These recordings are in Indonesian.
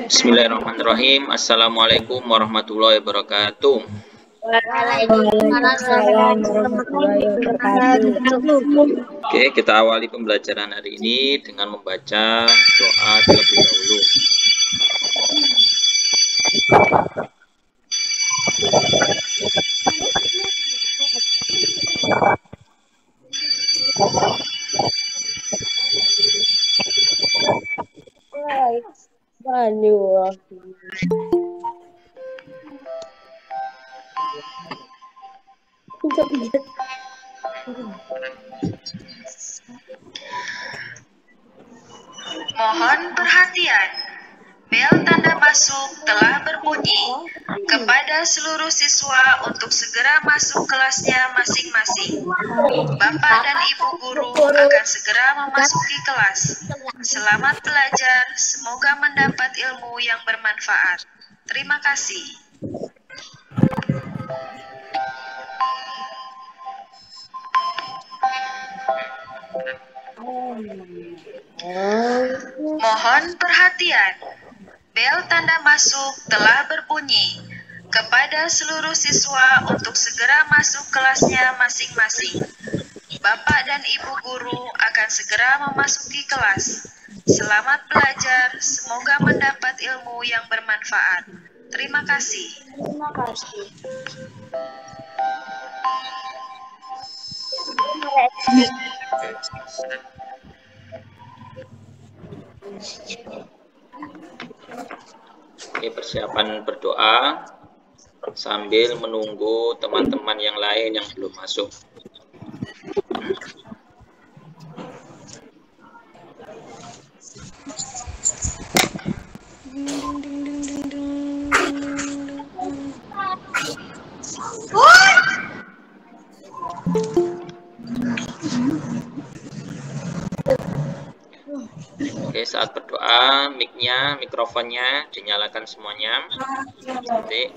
Bismillahirrahmanirrahim. Assalamualaikum warahmatullahi wabarakatuh. Waalaikumsalam warahmatullahi wabarakatuh. Oke, kita awali pembelajaran hari ini dengan membaca doa terlebih dahulu. Mohon perhatian, bel tanda masuk telah berbunyi. Kepada seluruh siswa untuk segera masuk kelasnya masing-masing. Bapak dan Ibu guru akan segera memasuki kelas. Selamat belajar, semoga mendapat ilmu yang bermanfaat. Terima kasih. Mohon perhatian, bel tanda masuk telah berbunyi. Kepada seluruh siswa untuk segera masuk kelasnya masing-masing. Bapak dan Ibu guru akan segera memasuki kelas. Selamat belajar, semoga mendapat ilmu yang bermanfaat. Terima kasih. Oke, persiapan berdoa sambil menunggu teman-teman yang lain yang belum masuk. Oke, saat berdoa mikrofonnya dinyalakan semuanya. Nanti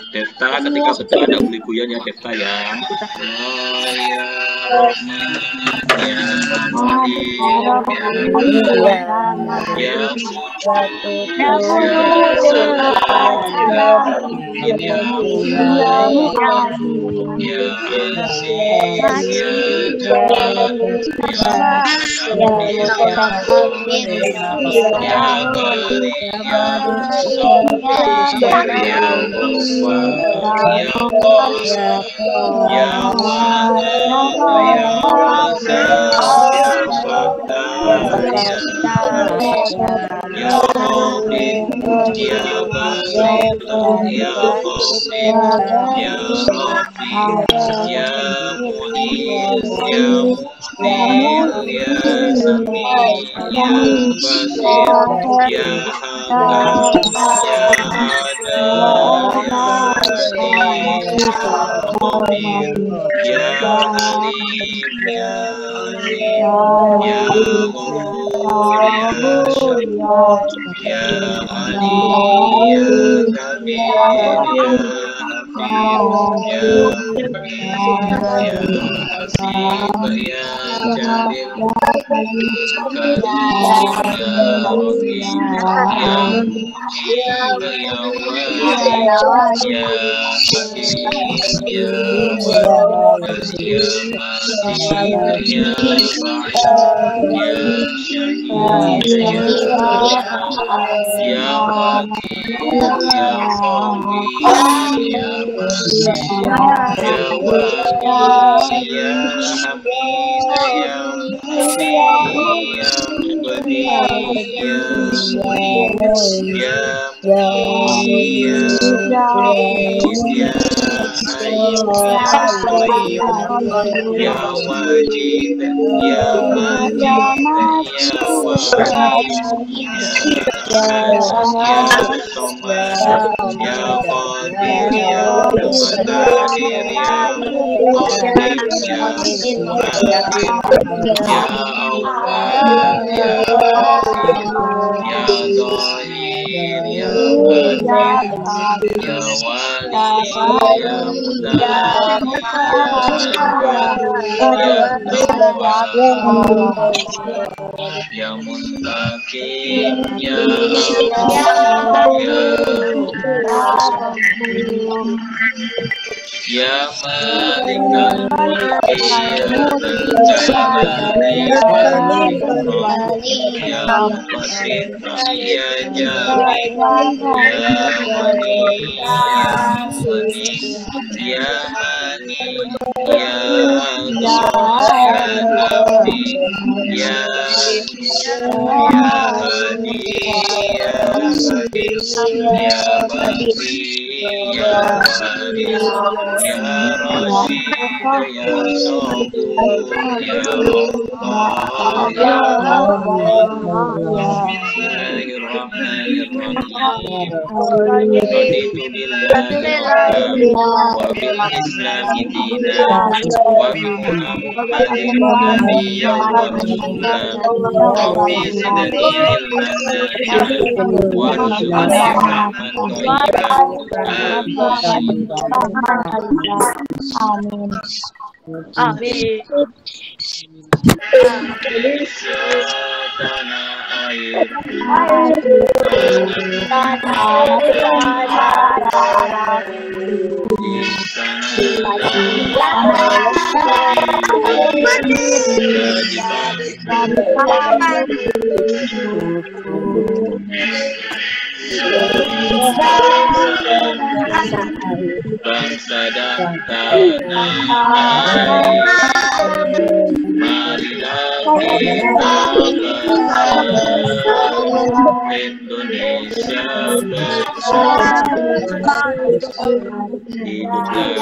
Devta, ketika berdoa ada bunyi-bunyian ya Devta ya. Ya Ya Ghafur ya Syakur ya Ali ya Kabir ya Hafiz ya Muqit ya Hasib ya Jalil Karim ya Raqib ya Mujib ya Wasi ya Hakim ya Wadud ya Majid ya Sa'id ya Syahid ya Rashad ya Qadir ya Qawi ya Matin ya Wali ya Hamid ya Mufi ya Muqdi ya Mu'in ya Mu'in ya Mu'id ya Hayy ya Qayyum ya Wajid ya Majid ya Wahid ya Ahad ya Somad ya Qadir ya Muqtadir ya Muqaddim ya Muakhir ya Awwal ya Akhir ya Zahir ya Batin ya Wali ya Mudabir ya Tawwab ya Mustaqim ya Afuw ya Malikal Mulki ya Dzal-Jalali wal Ikram ya Muqsit ya Jabir ya Ghani ya Mughni ya Hani ya Ghawwas ya Nafi ya Hadi ya Hadis ya Baqi ya Waris ya Rashid ya Sabur ya Rabbah ya Bismillahirrahmanirrahim. Raditu billahi rabban wa bil islami dinan wa bi Muhammadin nabiyyan wa rasulan. Rabbi zidni ilman nafi'an warzuqni fahman thayyiban. Amin. Indonesia tanah airku, di sana jadi bangsa dan tanah air. Marilah kita bangsa Indonesia bersatu, hiduplah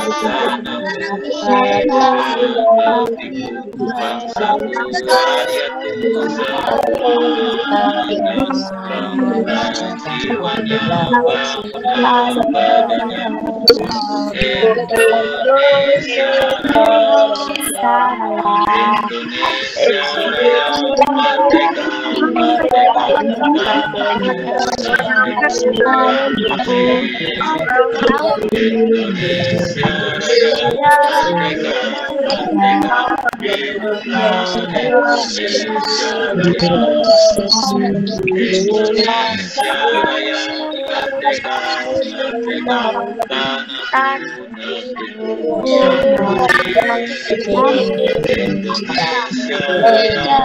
tanahmu sepertiku, bangsaku rakyatku semuanya, bangunlah jiwanya, bangunlah badannya. Indonesia Raya merdeka, merdeka, Indonesia Raya merdeka, merdeka, hiduplah Indonesia Raya. Indonesia Raya merdeka, merdeka, tanahku negeriku yang Indonesia Raya merdeka,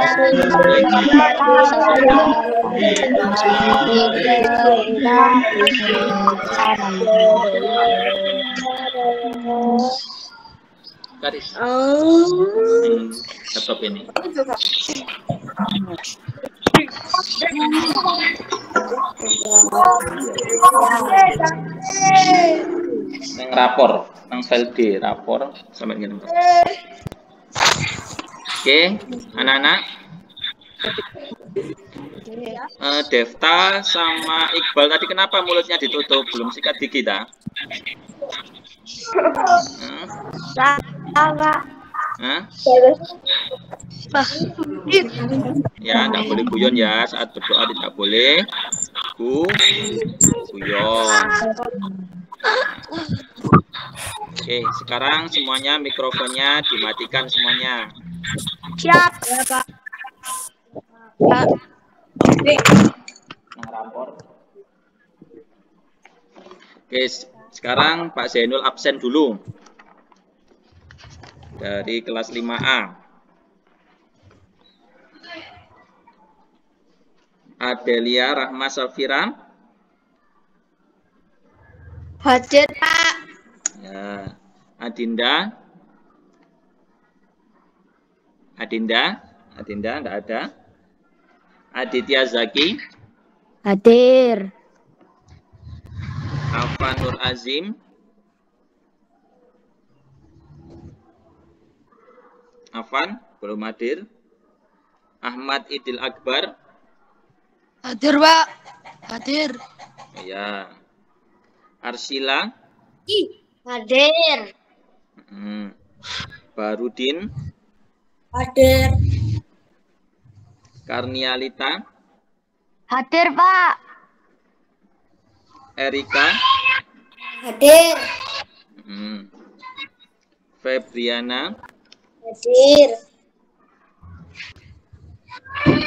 garis laptop ini. Nang rapor, nang file D, rapor sampai gini. Oke, anak-anak. Devta sama Iqbal tadi kenapa mulutnya ditutup? Belum sikat gigi dah? Salah. Hah? Ya, tidak boleh guyon ya. Saat berdoa tidak boleh guyon. Oke, sekarang semuanya mikrofonnya dimatikan semuanya. Siap. Ya, Pak. Pak. Oke, sekarang Pak Zainul absen dulu. Dari kelas 5A. Adelia Rahma Safira. Hadir, Pak. Ya. Adinda. Adinda enggak ada. Aditya Zaki. Hadir. Afan Nur Azim. Afan belum hadir. Ahmad Idil Akbar. Hadir, Pak. Hadir. Ya. Arsila. Hadir. Barudin. Hadir. Karnialita. Hadir, Pak. Erika. Hadir. Febriana. Hadir.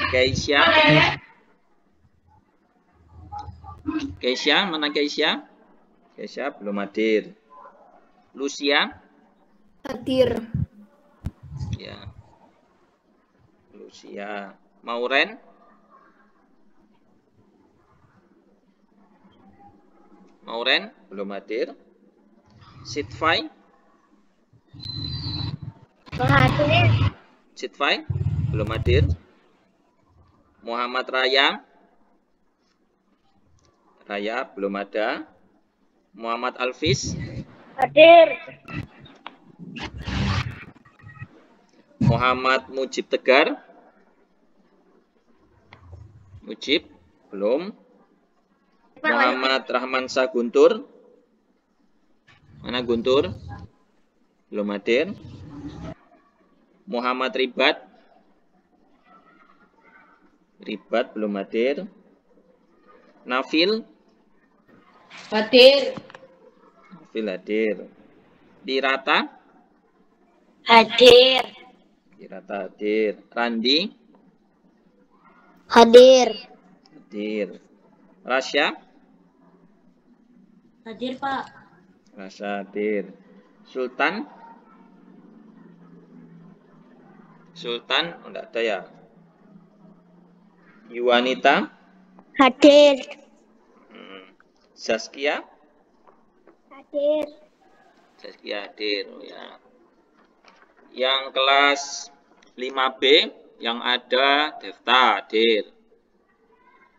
Keisha. Keisha, mana Keisha? Keisha belum hadir. Lucia. Hadir. Ya. Lucia. Mauren. Mauren belum hadir. Sitfai. Hadir. Sitfai belum hadir. Muhammad Raya. Raya belum ada. Muhammad Alfis. Hadir. Muhammad Mujib Tegar. Mujib belum. Muhammad Rahman Syah Guntur. Mana Guntur? Belum hadir. Muhammad Ribat. Ribat belum hadir. Nafil. Hadir. Nafil hadir. Dirata. Hadir. Dirata hadir. Randi. Hadir. Hadir. Rasya. Hadir, Pak. Rasya hadir. Sultan. Sultan enggak ada ya. Yuwanita. Hadir. Saskia. Hadir. Saskia hadir ya. Yang kelas 5B yang ada Devta hadir.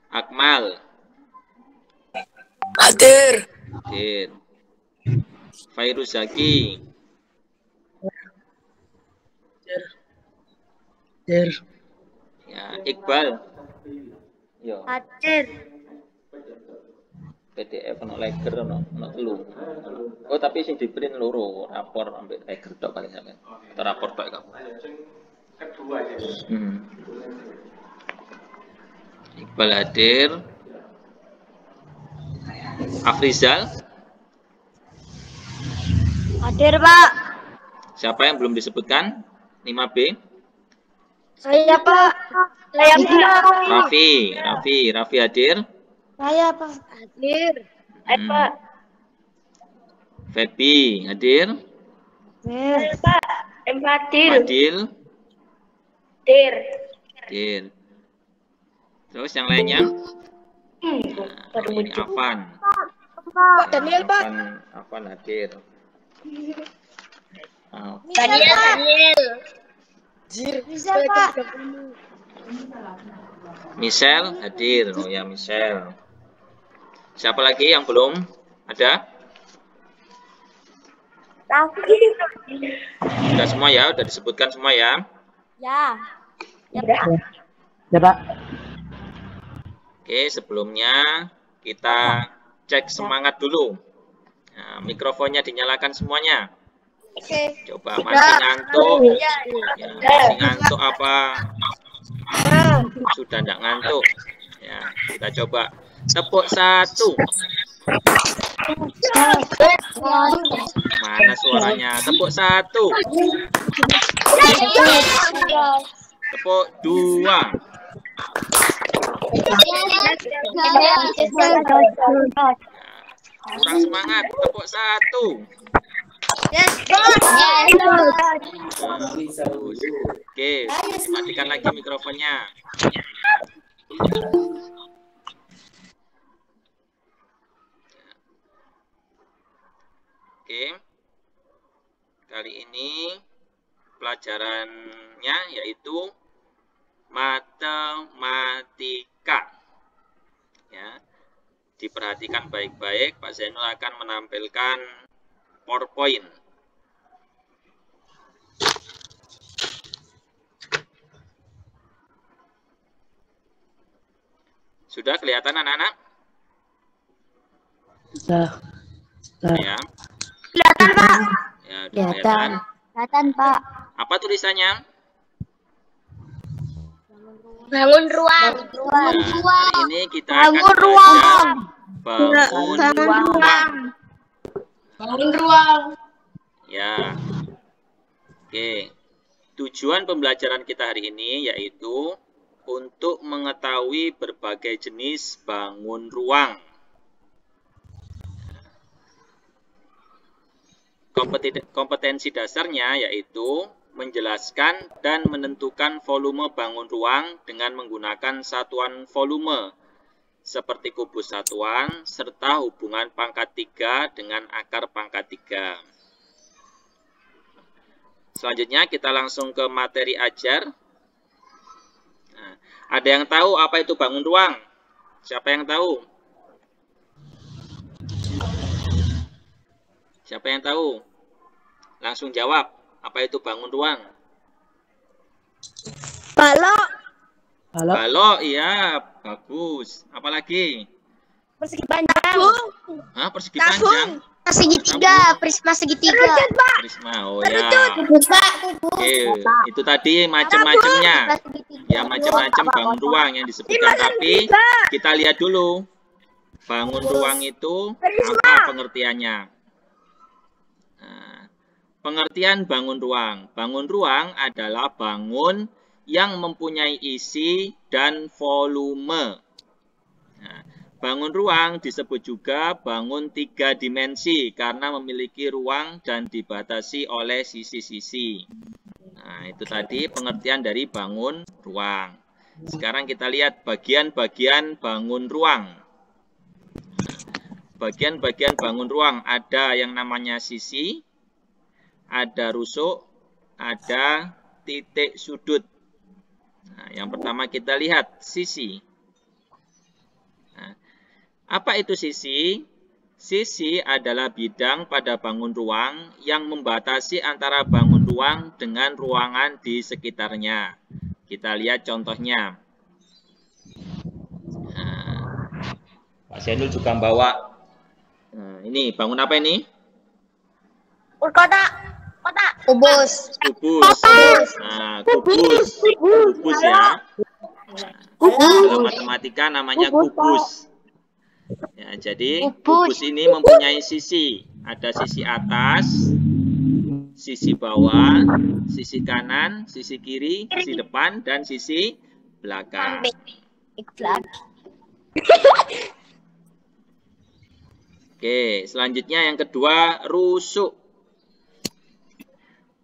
Akmal. Hadir. Hadir. Fairuz Zaki. Hadir. Ya, Iqbal. Yo. Hadir. PDF ono leger ono telu. Oh, tapi sing di print loro, rapor ambek leger tok paling sampean. Atau rapor tok kamu. Kedua ya. Iqbal hadir. Afrizal. Hadir, Pak. Siapa yang belum disebutkan? 5B. Saya, Pak. Saya, Pak. Raffi hadir. Saya, Pak. Hadir. Pak. Febi hadir. Saya, Pak. Hadir. Adil. Hadir. Terus yang lainnya? Nah, ini Afan. Pak Daniel, Pak. Afan hadir. Daniel. Bisa, Pak. Michelle hadir. Oh ya, Michelle. Siapa lagi yang belum ada? Sudah semua ya? Sudah disebutkan semua ya? Ya. Ya, Pak. Oke, sebelumnya kita cek semangat dulu. Nah, mikrofonnya dinyalakan semuanya. Coba masih ngantuk? Ya, masih ngantuk apa? Sudah tidak ngantuk? Ya, kita coba. Tepuk 1. Mana suaranya? Tepuk 1. Tepuk 2. Kurang semangat. Tepuk 1. Oke, matikan lagi mikrofonnya. Oke, kali ini pelajarannya yaitu matematika. Ya, diperhatikan baik-baik. Pak Zainul akan menampilkan PowerPoint. Sudah kelihatan anak-anak? Sudah. Ya. Kelihatan, Pak. Ya, kelihatan. Kelihatan, Pak. Apa tulisannya? Bangun ruang. Nah, hari ini kita akan belajar bangun ruang. Ya. Oke. Tujuan pembelajaran kita hari ini yaitu untuk mengetahui berbagai jenis bangun ruang. Kompetensi dasarnya yaitu menjelaskan dan menentukan volume bangun ruang dengan menggunakan satuan volume seperti kubus satuan serta hubungan pangkat 3 dengan akar pangkat 3. Selanjutnya kita langsung ke materi ajar. Nah, ada yang tahu apa itu bangun ruang? Siapa yang tahu? Siapa yang tahu? Langsung jawab. Apa itu bangun ruang? Balok. Balok, iya. Bagus. Apalagi? Persegi panjang. Hah, persegi panjang? Segitiga. Prisma segitiga. Prisma, oh ya. Oke, itu tadi macam-macamnya. Ya, macam-macam bangun ruang yang disebutkan. Tapi kita lihat dulu. Bangun ruang itu apa pengertiannya? Pengertian bangun ruang. Bangun ruang adalah bangun yang mempunyai isi dan volume. Nah, bangun ruang disebut juga bangun 3 dimensi karena memiliki ruang dan dibatasi oleh sisi-sisi. Nah, itu tadi pengertian dari bangun ruang. Sekarang kita lihat bagian-bagian bangun ruang. Bagian-bagian bangun ruang ada yang namanya sisi, ada rusuk, ada titik sudut. Nah, yang pertama kita lihat sisi. Nah, apa itu sisi? Sisi adalah bidang pada bangun ruang yang membatasi antara bangun ruang dengan ruangan di sekitarnya. Kita lihat contohnya. Nah, Pak Zainul juga bawa. Nah, ini bangun apa ini? Kotak. Kubus. Nah, kubus ya. Dalam matematika namanya kubus. Ya, jadi kubus ini mempunyai sisi. Ada sisi atas, sisi bawah, sisi kanan, sisi kiri, sisi depan, dan sisi belakang. Oke, selanjutnya yang kedua, rusuk.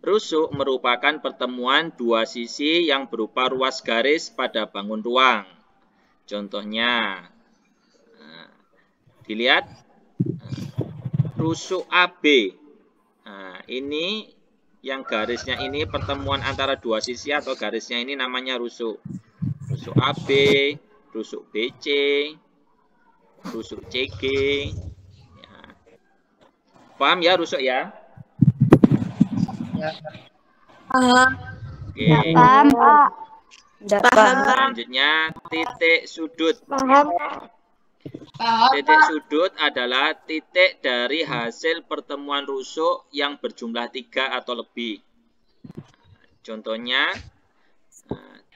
Rusuk merupakan pertemuan dua sisi yang berupa ruas garis pada bangun ruang. Contohnya, dilihat rusuk AB. Nah, ini yang garisnya ini pertemuan antara dua sisi atau garisnya ini namanya rusuk. Rusuk AB, rusuk BC, rusuk CG. Ya. Paham ya rusuk ya? Oke. Paham, Pak. Selanjutnya titik sudut. Titik sudut adalah titik dari hasil pertemuan rusuk yang berjumlah 3 atau lebih. Contohnya,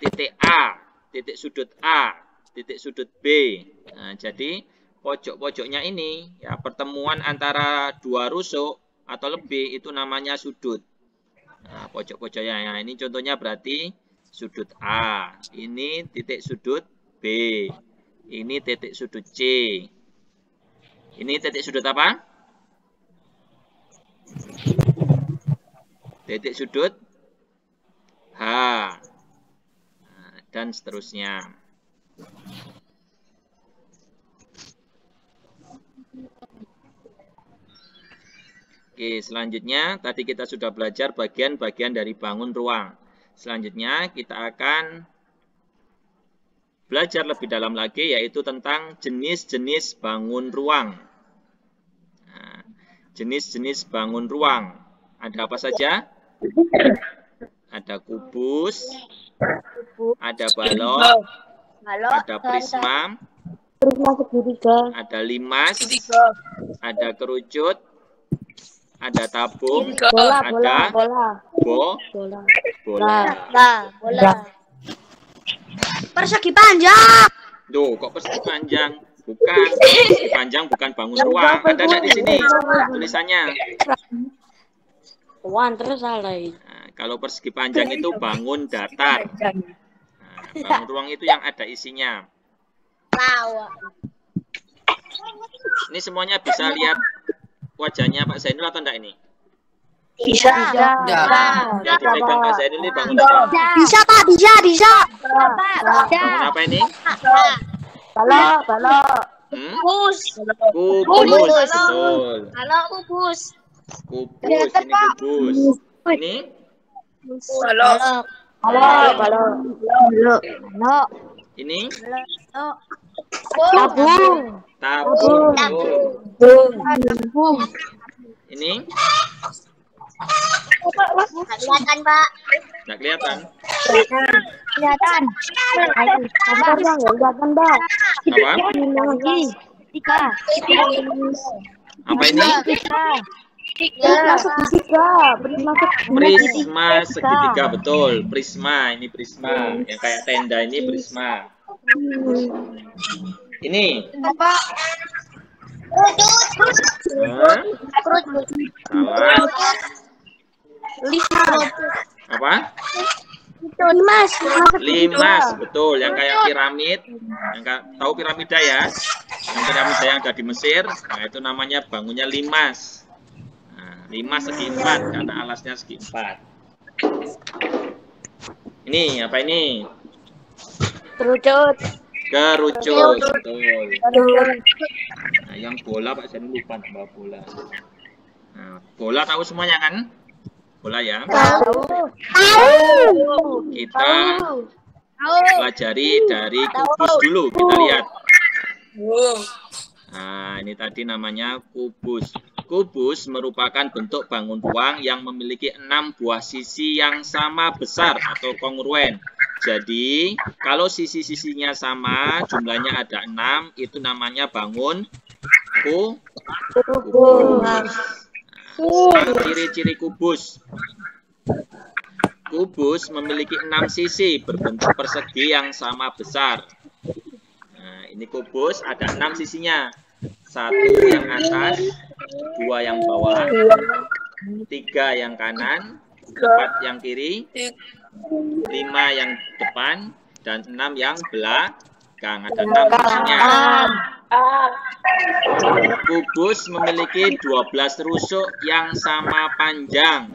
titik A, titik sudut A, titik sudut B. Nah, jadi pojok-pojoknya ini, ya, pertemuan antara dua rusuk atau lebih itu namanya sudut. Nah, pojok-pojoknya, nah, ini contohnya berarti sudut A. Ini titik sudut B. Ini titik sudut C. Ini titik sudut apa? Titik sudut H. Nah, dan seterusnya. Oke, selanjutnya tadi kita sudah belajar bagian-bagian dari bangun ruang. Selanjutnya kita akan belajar lebih dalam lagi, yaitu tentang jenis-jenis bangun ruang. Nah, jenis-jenis bangun ruang. Ada apa saja? Ada kubus, ada balok, ada prisma, ada limas, ada kerucut, ada tabung, ada bola. Persegi panjang. Duh, kok persegi panjang? Bukan, persegi panjang bukan bangun ruang. Ada nggak di sini tulisannya? Nah, kalau persegi panjang itu bangun datar. Nah, bangun ruang itu yang ada isinya. Ini semuanya bisa lihat wajahnya Pak Zainul atau enggak ini? Bisa. Ya, dipegang Pak Zainul ini bangun apa? Bisa, Pak. Bisa. Bangun apa ini? Balok. Kubus. Betul. Halo, kubus. Kubus, ini kubus. Ini? Balok. Ini? Tabung. Ini? Kelihatan, Pak. Nggak kelihatan? Kelihatan. Apa? Apa ini? Prisma segitiga, betul. Prisma, ini prisma. Yang kayak tenda ini prisma. Ini? Salah. Apa? Limas, betul. Yang kayak piramid. Tahu piramida ya? Yang piramida yang ada di Mesir. Nah, itu namanya bangunnya limas. Nah, limas segi 4 karena alasnya segi 4. Ini apa ini? Kerucut, betul. Nah, yang bola Pak Zainul lupa bawa bola. Nah, bola tahu semuanya kan? Bola ya. Kita pelajari dari kubus dulu. Kita lihat. Nah, ini tadi namanya kubus. Kubus merupakan bentuk bangun ruang yang memiliki 6 buah sisi yang sama besar atau kongruen. Jadi, kalau sisi-sisinya sama, jumlahnya ada 6, itu namanya bangun kubus. Nah, ciri-ciri kubus. Kubus memiliki 6 sisi berbentuk persegi yang sama besar. Nah, ini kubus ada 6 sisinya. 1 yang atas, 2 yang bawah, 3 yang kanan, 4 yang kiri, 5 yang depan, dan 6 yang belakang. Ada 6 sisinya. Kubus memiliki 12 rusuk yang sama panjang.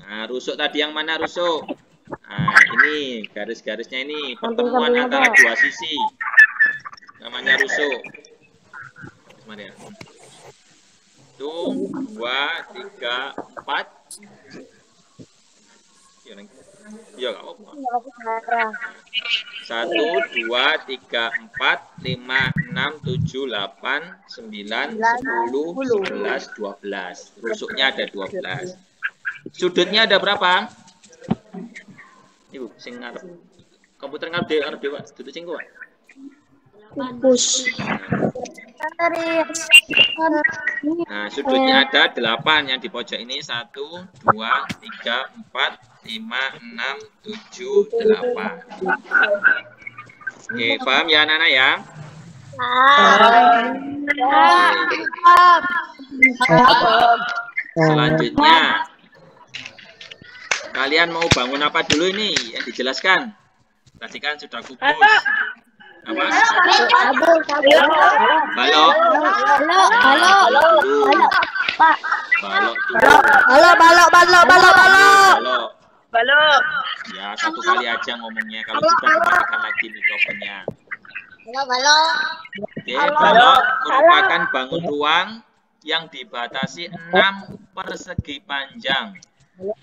Nah, rusuk tadi yang mana rusuk? Nah, ini garis-garisnya ini pertemuan antara dua sisi. Namanya rusuk. Mari ya. 1, 2, 3, 4. Ya, nggak apa-apa. 1, 2, 3, 4, 5, 6, 7, 8, 9, 10, 11, 12. Rusuknya ada 12. Sudutnya ada berapa? Ibu, sing ngarep. Komputer ngarep dewa, duduk sing kuat. Kubus. Nah, sudutnya ada 8 yang di pojok ini. 1, 2, 3, 4, 5, 6, 7, 8. Oke, paham ya anak-anak ya? Selanjutnya, kalian mau bangun apa dulu ini yang dijelaskan? Tadi kan sudah kubus. Apa? Balok. Balok. Ya, satu kali aja ngomongnya. Kalau sudah kembalikan lagi mikrofonnya. Oke, balok merupakan bangun ruang yang dibatasi 6 persegi panjang,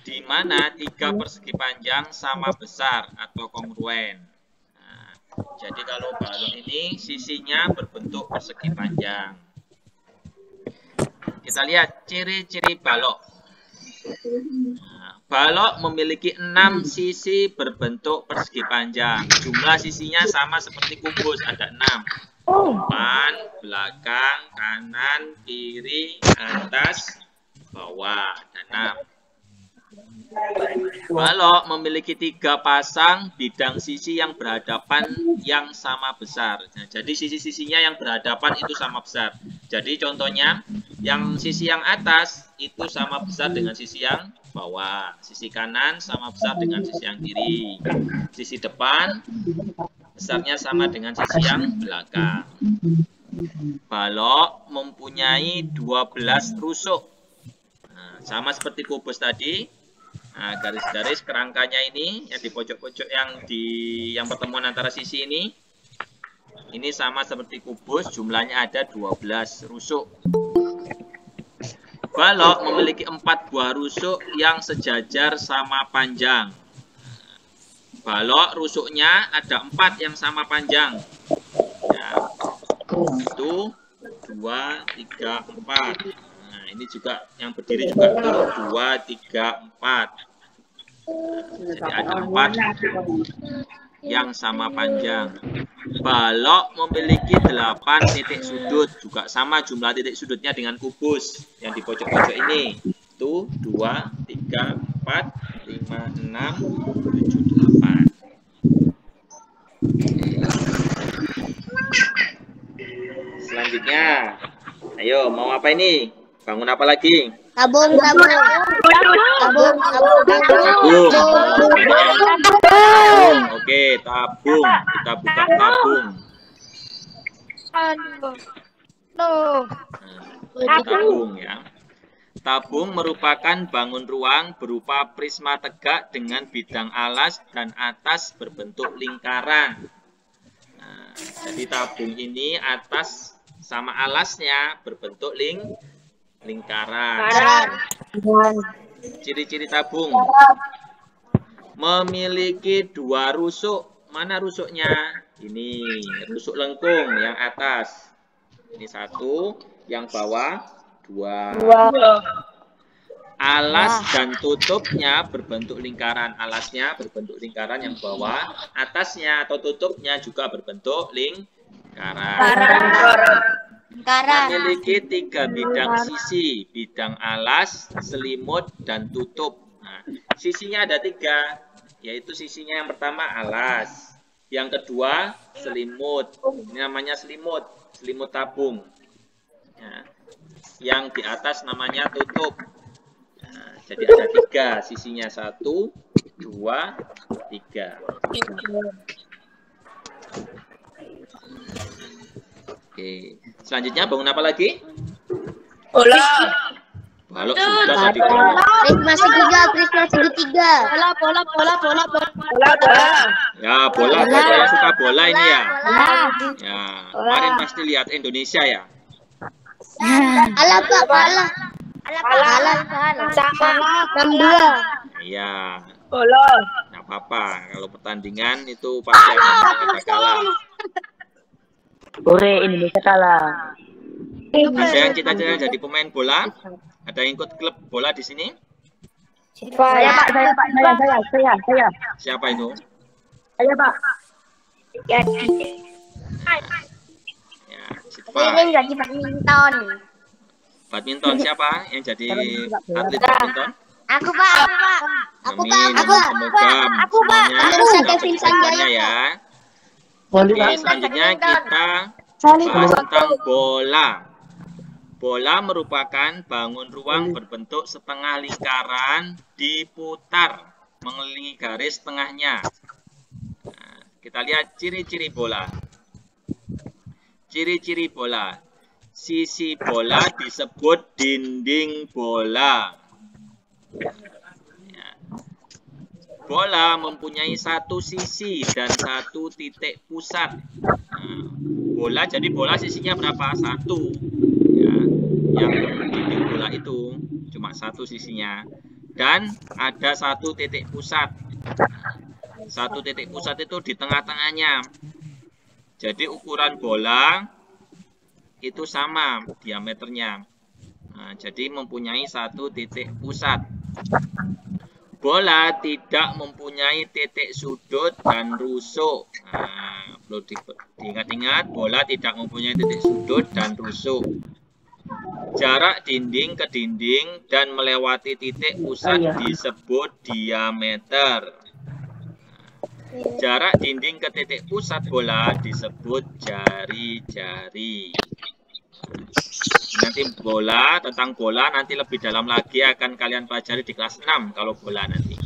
di mana 3 persegi panjang sama besar atau kongruen. Nah, jadi kalau balok ini sisinya berbentuk persegi panjang. Kita lihat ciri-ciri balok. Nah, balok memiliki 6 sisi berbentuk persegi panjang. Jumlah sisinya sama seperti kubus, ada 6. Depan, belakang, kanan, kiri, atas, bawah, ada 6. Balok memiliki 3 pasang bidang sisi yang berhadapan yang sama besar. Nah, jadi sisi-sisinya yang berhadapan itu sama besar. Jadi contohnya, yang sisi yang atas itu sama besar dengan sisi yang bawah. Sisi kanan sama besar dengan sisi yang kiri. Sisi depan besarnya sama dengan sisi yang belakang. Balok mempunyai 12 rusuk. Nah, sama seperti kubus tadi. Nah, garis-garis kerangkanya ini yang di pojok-pojok yang pertemuan antara sisi ini sama seperti kubus, jumlahnya ada 12 rusuk. Balok memiliki 4 buah rusuk yang sejajar sama panjang. Balok rusuknya ada 4 yang sama panjang. Ya. 1, 2, 3, 4. Nah, ini juga yang berdiri juga 1, 2, 3, 4. Jadi ada 4 yang sama panjang. Balok memiliki 8 titik sudut, juga sama jumlah titik sudutnya dengan kubus yang di pojok-pojok ini. 1, 2, 3, 4, 5, 6, 7, 8. Selanjutnya, ayo mau apa ini? Bangun apa lagi? Tabung. Oke, tabung. Kita buka tabung. Tabung ya. Tabung merupakan bangun ruang berupa prisma tegak dengan bidang alas dan atas berbentuk lingkaran. Nah, jadi tabung ini atas sama alasnya berbentuk lingkaran. Ciri-ciri tabung. Memiliki 2 rusuk. Mana rusuknya? Ini rusuk lengkung yang atas. Ini 1, yang bawah 2. Alas dan tutupnya berbentuk lingkaran. Alasnya berbentuk lingkaran, yang bawah. Atasnya atau tutupnya juga berbentuk lingkaran. Memiliki 3 bidang sisi, bidang alas, selimut, dan tutup. Nah, sisinya ada 3, yaitu sisinya yang pertama alas, yang kedua selimut. Ini namanya selimut tabung. Nah, yang di atas namanya tutup. Nah, jadi ada 3 sisinya, 1, 2, 3. Oke, selanjutnya bangun apa lagi? Balok sudah tadi. Prisma segitiga. Ya, bola. Saya suka bola ini ya. Ya, kemarin pasti lihat Indonesia ya. Alah, Pak, alah. Sama 62. Iya. Nggak apa-apa. Kalau pertandingan itu pasti akan kalah. Indonesia kalah. Ada yang cita-cita jadi pemain bola? Ada yang ikut klub bola di sini? Saya. Siapa itu? Saya, Pak. Ingin jadi badminton. Badminton siapa yang jadi atlet badminton? Aku Pak. Amin. Semoga semuanya mencapai cita-citanya ya. Oke, selanjutnya kita bahas tentang bola. Bola merupakan bangun ruang berbentuk setengah lingkaran diputar mengelilingi garis tengahnya. Nah, kita lihat ciri-ciri bola. Ciri-ciri bola. Sisi bola disebut dinding bola. Ya. Bola mempunyai satu sisi dan satu titik pusat. Nah, bola jadi bola sisinya berapa? Satu. Ya, yang dinding bola itu cuma satu sisinya. Dan ada satu titik pusat. Satu titik pusat itu di tengah-tengahnya. Jadi ukuran bola itu sama diameternya. Nah, jadi mempunyai satu titik pusat. Bola tidak mempunyai titik sudut dan rusuk. Nah, perlu diingat-ingat, bola tidak mempunyai titik sudut dan rusuk. Jarak dinding ke dinding dan melewati titik pusat disebut diameter. Jarak dinding ke titik pusat bola disebut jari-jari. Nanti tentang bola nanti lebih dalam lagi akan kalian pelajari di kelas 6 kalau bola nanti.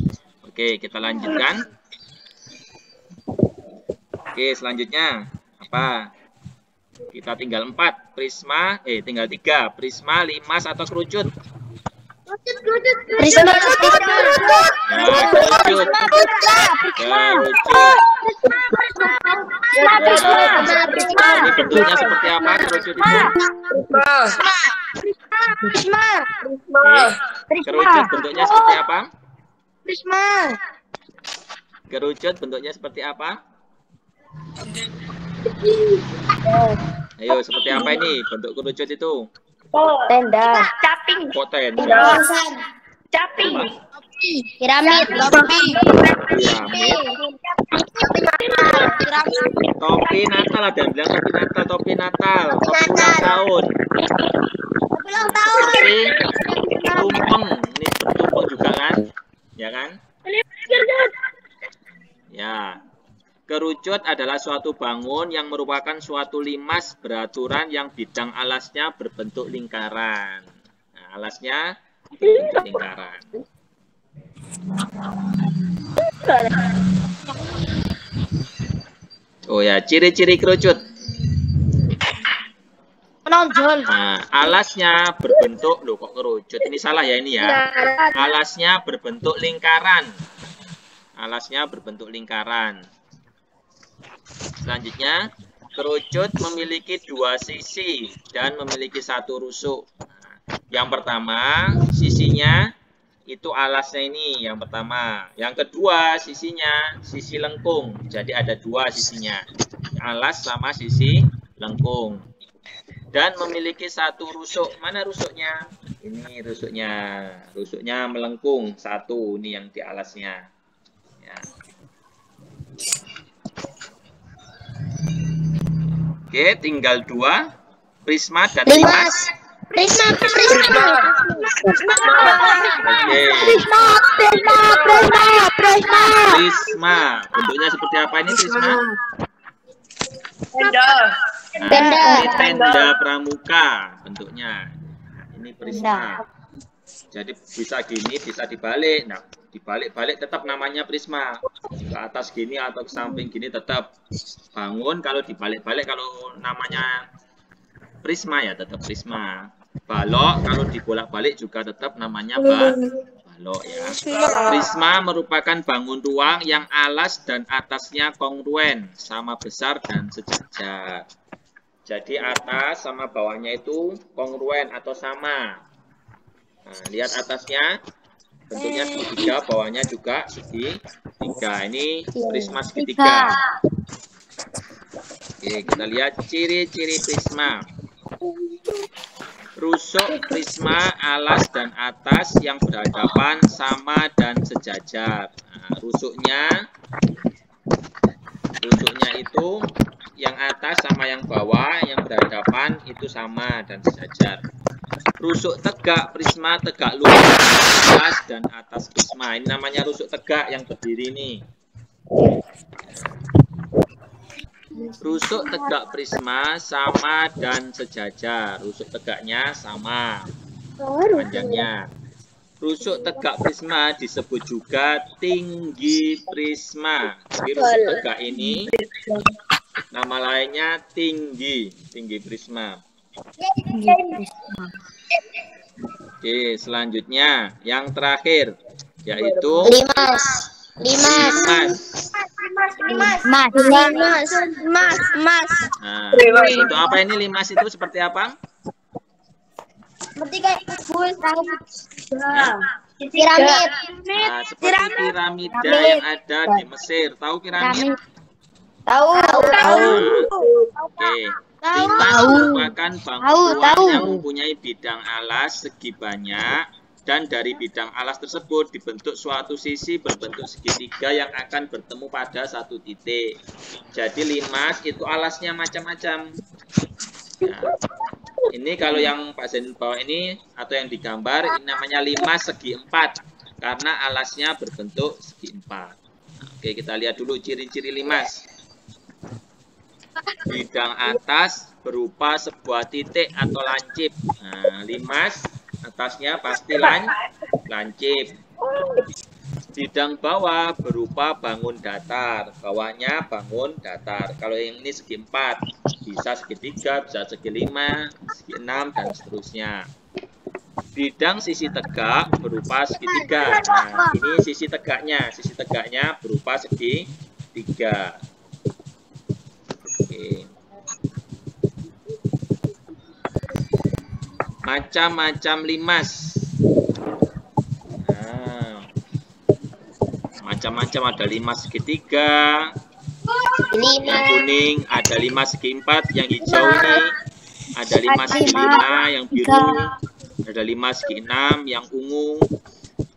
Oke, kita lanjutkan. Oke, selanjutnya apa? Kita tinggal 4. Tinggal 3. Prisma, limas atau kerucut? Prisma. Ya, kerucut. Ini bentuknya seperti apa kerucut itu? Kerucut bentuknya seperti apa? Kerucut bentuknya seperti apa? Ayo, seperti apa ini bentuk kerucut itu? Tenda. Caping. Kok tenda? Caping. Piramid. Topi Natal, ada yang bilang topi Natal. Topi ulang tahun. Seperti tumpeng. Ini tumpeng juga kan? Ya kan? Ya. Kerucut adalah suatu bangun yang merupakan suatu limas beraturan yang bidang alasnya berbentuk lingkaran. Nah, alasnya berbentuk lingkaran. Oh ya, ciri-ciri kerucut. Menonjol. Nah, alasnya berbentuk, loh kok kerucut? Ini salah ya ini ya. Alasnya berbentuk lingkaran. Alasnya berbentuk lingkaran. Selanjutnya, kerucut memiliki dua sisi dan memiliki satu rusuk. Nah, yang pertama, sisinya itu alasnya ini yang pertama. Yang kedua, sisinya sisi lengkung. Jadi ada dua sisinya, alas sama sisi lengkung. Dan memiliki satu rusuk. Mana rusuknya? Ini rusuknya. Rusuknya melengkung satu. Ini yang di alasnya. Ya. Oke, tinggal 2. Prisma dan limas. Prisma. Oke. Prisma. Bentuknya seperti apa ini prisma? Tenda. Nah, ini tenda pramuka bentuknya. Ini prisma. Jadi bisa gini, bisa dibalik. Nah, dibalik-balik tetap namanya prisma. Ke atas gini atau ke samping gini tetap bangun. Kalau dibalik-balik kalau namanya prisma ya tetap prisma. Balok kalau dibolak-balik juga tetap namanya balok ya. Prisma merupakan bangun ruang yang alas dan atasnya kongruen, sama besar dan sejajar. Jadi atas sama bawahnya itu kongruen atau sama. Nah, lihat atasnya bentuknya segitiga, bawahnya juga segitiga. Ini prisma segitiga. Oke, kita lihat ciri-ciri prisma. Rusuk prisma alas dan atas yang berhadapan sama dan sejajar. Nah, rusuknya itu yang atas sama yang bawah, yang berhadapan itu sama dan sejajar. Rusuk tegak prisma tegak lurus atas dan atas prisma. Ini namanya rusuk tegak yang berdiri ini. Rusuk tegak prisma sama dan sejajar. Rusuk tegaknya sama panjangnya. Rusuk tegak prisma disebut juga tinggi prisma. Jadi rusuk tegak ini nama lainnya tinggi prisma. Oke, selanjutnya yang terakhir yaitu Limas. Nah, untuk apa ini limas itu seperti apa? Seperti kayak piramid. Nah, seperti piramida yang ada di Mesir. Tahu piramid? Tahu. Oke. Limas merupakan bangunan yang mempunyai bidang alas segi banyak, dan dari bidang alas tersebut dibentuk suatu sisi berbentuk segitiga yang akan bertemu pada satu titik. Jadi limas itu alasnya macam-macam. Nah, ini kalau yang Pak Zainul bawa ini atau yang digambar ini namanya limas segi empat karena alasnya berbentuk segi empat. Nah, oke, kita lihat dulu ciri-ciri limas. Bidang atas berupa sebuah titik atau lancip. Nah, limas atasnya pasti lancip. Bidang bawah berupa bangun datar, bawahnya bangun datar. Kalau yang ini segi empat, bisa segitiga, bisa segi lima, segi enam, dan seterusnya. Bidang sisi tegak berupa segitiga. Nah, ini sisi tegaknya berupa segitiga. Oke. Macam-macam limas. Nah, macam-macam ada limas segitiga, yang kuning, ada limas segi empat, yang hijau ini, ada limas segi lima, yang biru, ada limas segi enam, yang ungu.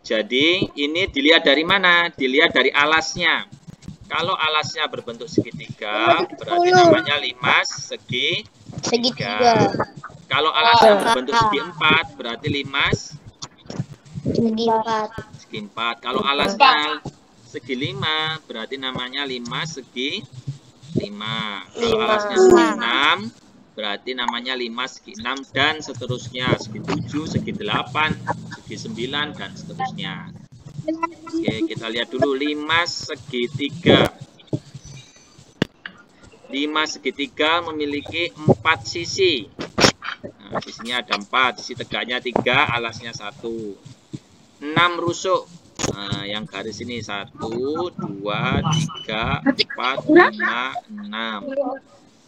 Jadi ini dilihat dari mana? Dilihat dari alasnya. Kalau alasnya berbentuk segitiga, berarti namanya limas segitiga. Kalau alasnya berbentuk segi empat, berarti limas segi empat. Kalau alasnya segi lima, berarti namanya limas segi lima. Kalau alasnya segi enam, berarti namanya limas segi enam, dan seterusnya. Segi tujuh, segi delapan, segi sembilan, dan seterusnya. Oke, kita lihat dulu limas segitiga. Limas segitiga memiliki 4 sisi. Nah, sisinya ada 4, sisi tegaknya 3, alasnya 1. 6 rusuk. Nah, yang garis ini 1, 2, 3, 4, 5, 6.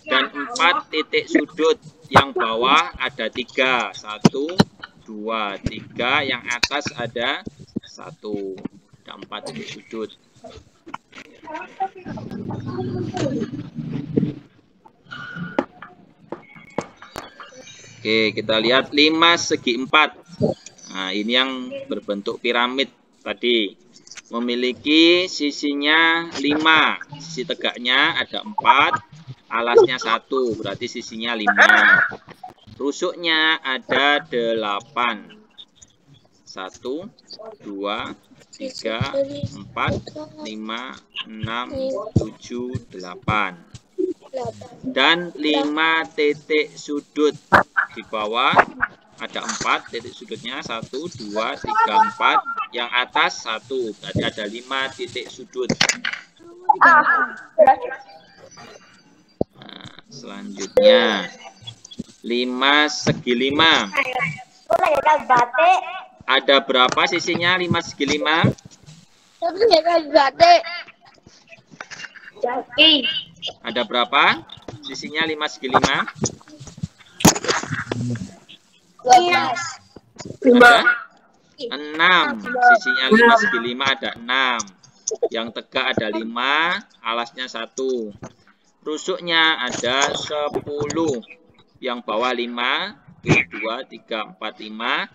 Dan 4 titik sudut. Yang bawah ada 3, 1, 2, 3. Yang atas ada 1. Ada 4 titik sudut. Oke, kita lihat limas segi 4. Nah, ini yang berbentuk piramid tadi. Memiliki sisinya 5. Sisi tegaknya ada 4. Alasnya 1. Berarti sisinya 5. Rusuknya ada 8. 1, 2, 3, 4, 5, 6, 7, 8. Dan 5 titik sudut. Di bawah ada 4 titik sudutnya. 1, 2, 3, 4. Yang atas 1. Berarti ada 5 titik sudut. Nah, selanjutnya limas segi 5. Ada berapa sisinya limas segi 5? Ada berapa sisinya limas segi 5? 6. Sisinya limas segi 5 ada 6. Yang tegak ada 5, alasnya 1. Rusuknya ada 10. Yang bawah 5, 2, 3, 4, 5.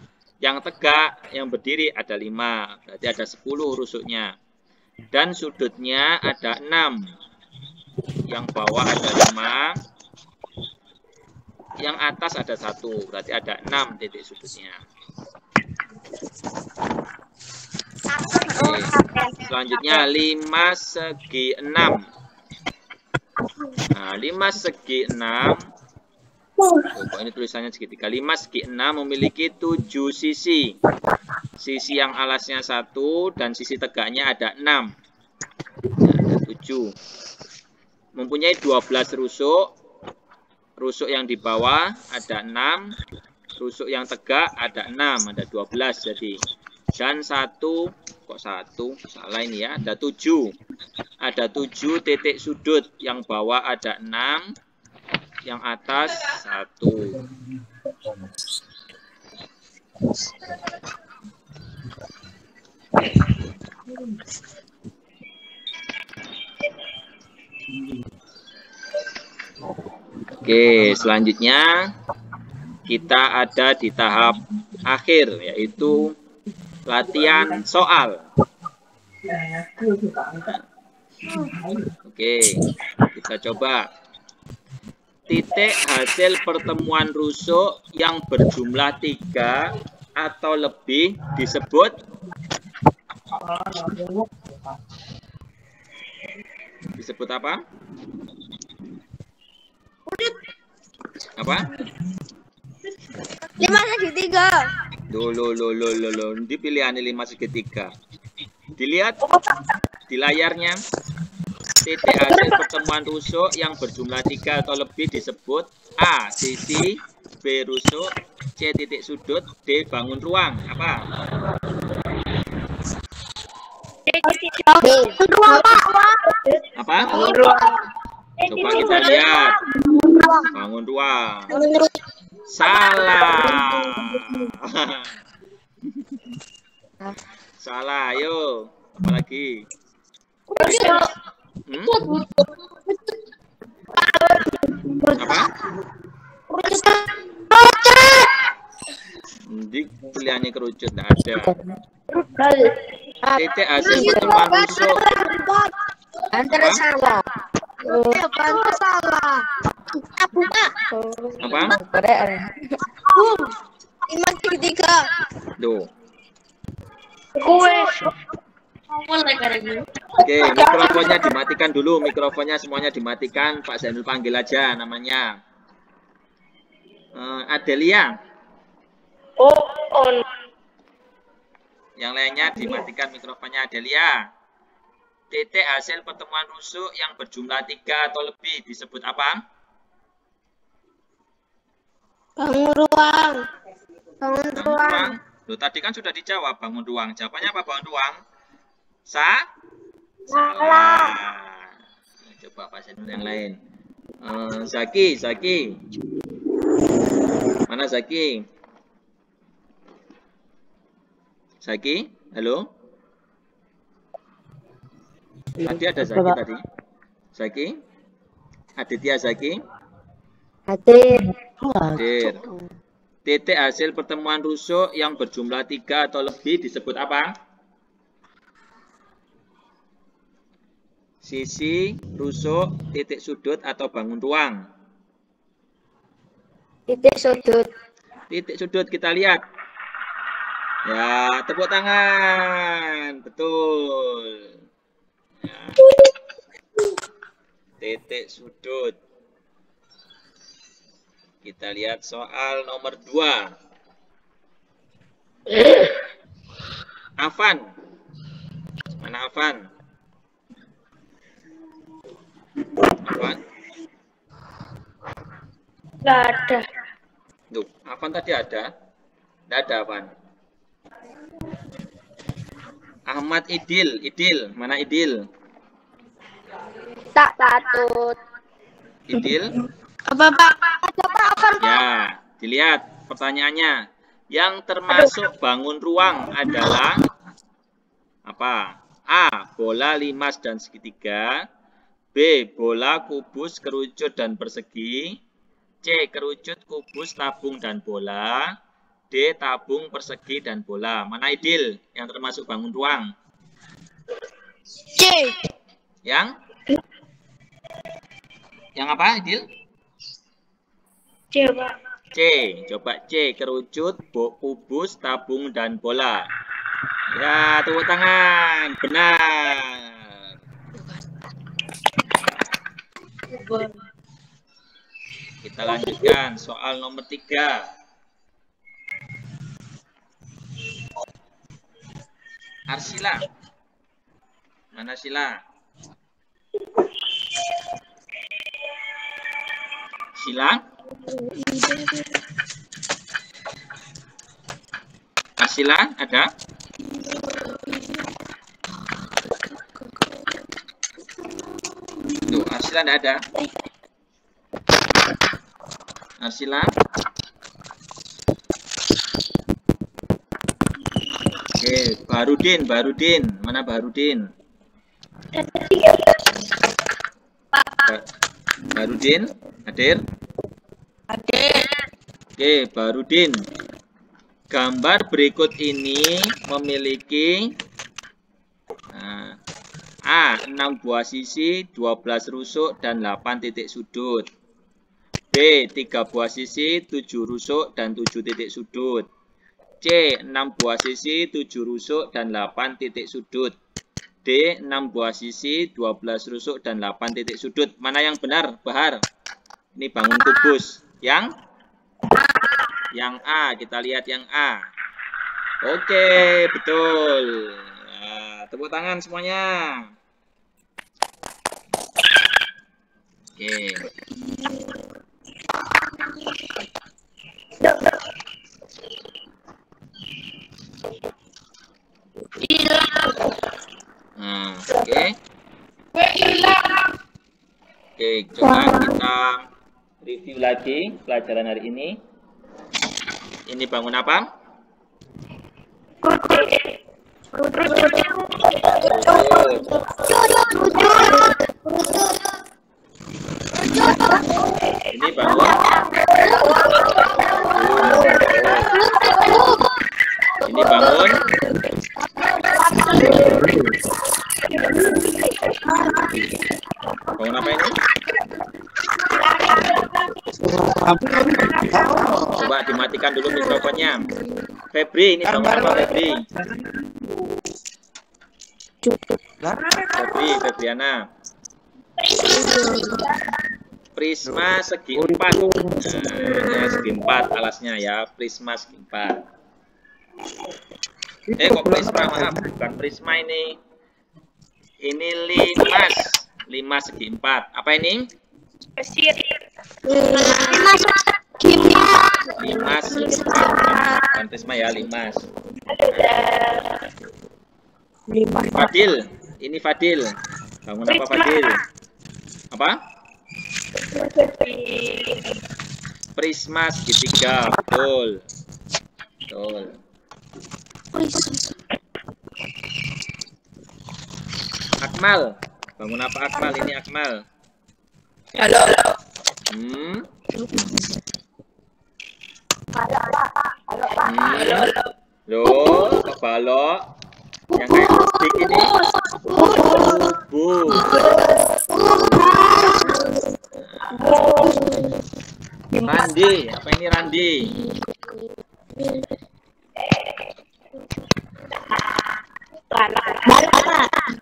Yang tegak, yang berdiri ada 5. Berarti ada 10 rusuknya. Dan sudutnya ada 6. yang bawah ada 5, yang atas ada 1, berarti ada 6 titik sudutnya. Oke. Selanjutnya 5 segi 6. Nah, 5 segi 6. Kok ini tulisannya segitiga. 5 segi 6 memiliki 7 sisi. Sisi yang alasnya 1 dan sisi tegaknya ada 6. Nah, ada 7. Mempunyai 12 rusuk. Rusuk yang di bawah ada 6. Rusuk yang tegak ada 6. Ada 12 jadi. Dan 1, kok 1? Salah ini ya. Ada 7. Ada 7 titik sudut. Yang bawah ada 6. Yang atas 1. Oke, selanjutnya kita ada di tahap akhir, yaitu latihan soal. Oke, kita coba. Titik hasil pertemuan rusuk yang berjumlah 3 atau lebih disebut apa? Apa? 5 segitiga. Loh. Dipilihan 5 segitiga. Dilihat di layarnya. Titik hasil pertemuan rusuk yang berjumlah 3 atau lebih disebut A. Sisi, B. Rusuk, C. Titik sudut, D. Bangun ruang. Apa? Apa? Coba kita lihat. Bangun ruang. Salah. Salah, ayo. Apa lagi? Apa? Di pilihannya kerucut, tidak ada. Titik hasil pertemuan rusuk. Antara salah. Apa? 5 segitiga. Tuh. Oke, mikrofonnya dimatikan dulu. Mikrofonnya semuanya dimatikan. Pak Zainul panggil aja namanya. Adelia. On. Yang lainnya dimatikan mikrofonnya. Adelia. Titik hasil pertemuan rusuk yang berjumlah 3 atau lebih disebut apa? Bangun ruang. Bangun ruang. Loh, tadi kan sudah dijawab bangun ruang. Jawabannya apa bangun ruang? Salah. Coba Pak Zainul yang lain. Zaki. Mana Zaki? Zaki? Halo? Tadi ada Zaki tadi. Zaki? Aditya Zaki? Hadir. Hadir. Titik hasil pertemuan rusuk yang berjumlah 3 atau lebih disebut apa? Sisi, rusuk, titik sudut, atau bangun ruang? Titik sudut. Titik sudut kita lihat. Ya, tepuk tangan. Betul. Ya. Titik sudut. Kita lihat soal nomor 2. Afan. Mana Afan? Afan? Nggak ada. Tuh, Afan tadi ada? Tidak ada Afan. Ahmad Idil. Mana Idil? Tak patut. Idil? Apa Pak? Ada Pak Afan Pak? Ya, dilihat pertanyaannya. Yang termasuk bangun ruang adalah apa? A. Bola limas dan segitiga. B. Bola, kubus, kerucut, dan persegi. C. Kerucut, kubus, tabung, dan bola. D. Tabung, persegi, dan bola. Mana Idil yang termasuk bangun ruang? C. Yang? Yang apa, Idil? C, Pak. C. Coba C. Kerucut, kubus, tabung, dan bola. Ya, tepuk tangan. Benar. Kita lanjutkan soal nomor 3. Arsila. Mana Sila? Sila? Arsila ada? Tuh, Arsila tidak ada. Arsila? Oke, Barudin. Mana Barudin? Barudin, hadir? Hadir. Oke, Barudin. Gambar berikut ini memiliki A. 6 buah sisi, 12 rusuk, dan 8 titik sudut. B. 3 buah sisi, 7 rusuk, dan 7 titik sudut. C. 6 buah sisi, 7 rusuk, dan 8 titik sudut. D. 6 buah sisi, 12 rusuk, dan 8 titik sudut. Mana yang benar, Bahar? Ini bangun kubus. Yang A. Kita lihat yang A. Oke, betul. Nah, tepuk tangan semuanya. Oke. Nah, oke. Oke, coba kita review lagi pelajaran hari ini. Ini bangun apa? Ini bangun. Ini bangun. Bangun apa ini? Coba dimatikan dulu mikrofonnya. Febri, ini bangun apa Febri? Febriana. Prisma segi 4. Nah, segi 4 alasnya ya, prisma segi 4. Kok prisma, maaf, bukan prisma ini. Ini limas segi 4. Apa ini? Limas segi 4. Bukan prisma ya, limas. Fadil, ini Fadil. Bangun apa Fadil? Apa? Prisma segitiga, betul. Akmal, bangun apa Akmal? Ini Akmal. Halo. Loh, kok balok? Yang kayak musik ini. Randi, apa ini Randi?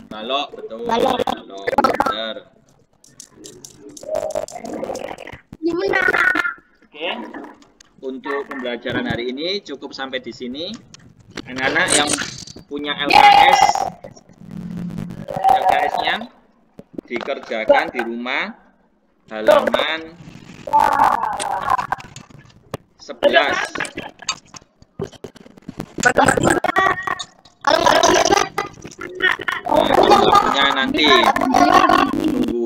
Balok, betul. Balok, benar. Oke. Untuk pembelajaran hari ini cukup sampai di sini. Anak-anak yang punya LKS-nya dikerjakan di rumah halaman 11.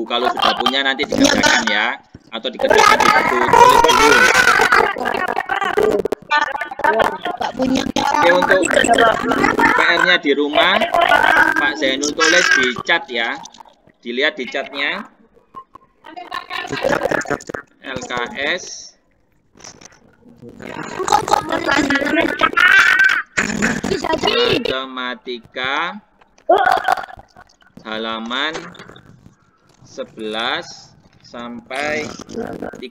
Kalau sudah punya nanti dikerjakan ya, atau dikerjakan di buku tulis dulu. Oke, untuk PR-nya di rumah Pak Zainul tulis di chat ya, dilihat di chatnya. LKS Matematika halaman 11 sampai 13.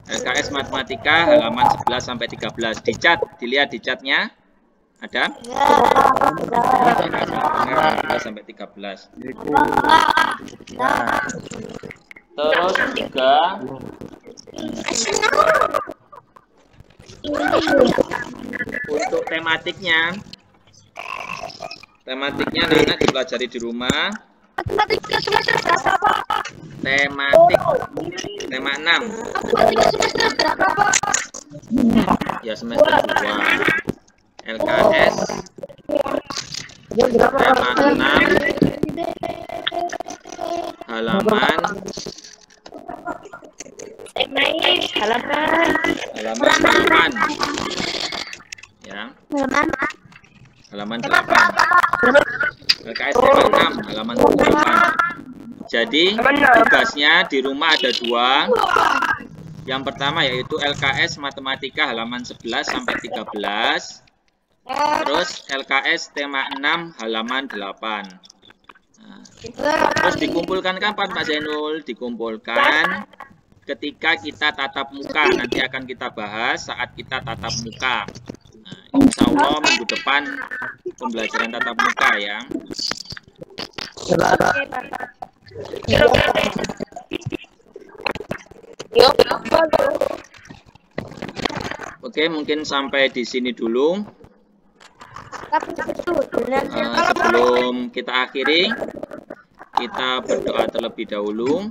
LKS Matematika halaman 11 sampai 13. Dicat, dilihat di catnya. Ada? 11 sampai 13. Terus juga untuk tematiknya anak-anak dipelajari di rumah. Tema 6. Ya, semester 2. LKS tema 6 halaman 8. Ya. Halaman 8. LKS tema 6 halaman 8. Jadi tugasnya di rumah ada 2. Yang pertama yaitu LKS Matematika halaman 11 sampai 13. Terus LKS tema 6 halaman 8. Nah, terus dikumpulkan kapan Pak Zainul? Dikumpulkan ketika kita tatap muka. Nanti akan kita bahas saat kita tatap muka. Nah, insya Allah minggu depan pembelajaran tatap muka ya. Oke, mungkin sampai di sini dulu. Sebelum kita akhiri, kita berdoa terlebih dahulu.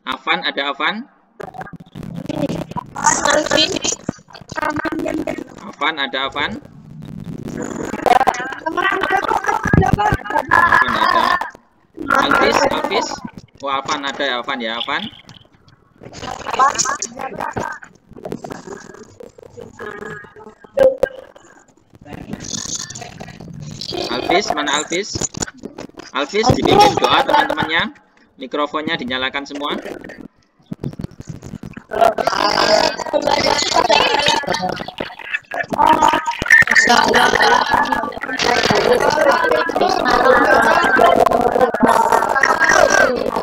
Afan, ada Afan? Afan, ada Afan? Afan ada. Alvis? Oh, Afan ada ya, Afan ya, Afan? Alvis, mana Alvis? Alvis, dipimpin doa teman-temannya. Mikrofonnya dinyalakan semua.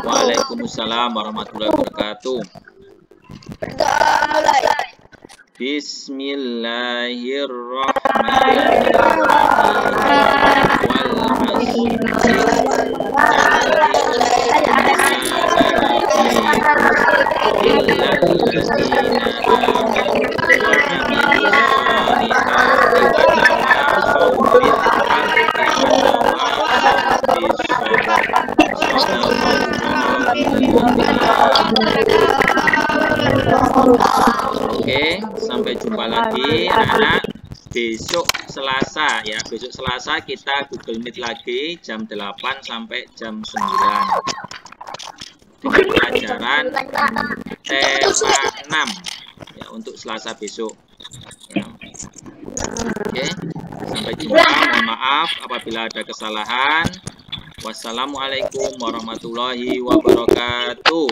Waalaikumsalam warahmatullahi wabarakatuh. Oke, sampai jumpa lagi anak-anak besok Selasa ya. Besok Selasa kita Google Meet lagi jam 8 sampai jam 9 dengan pelajaran tema 6 ya untuk Selasa besok ya. Oke, sampai jumpa. Mohon maaf apabila ada kesalahan. Wassalamualaikum warahmatullahi wabarakatuh.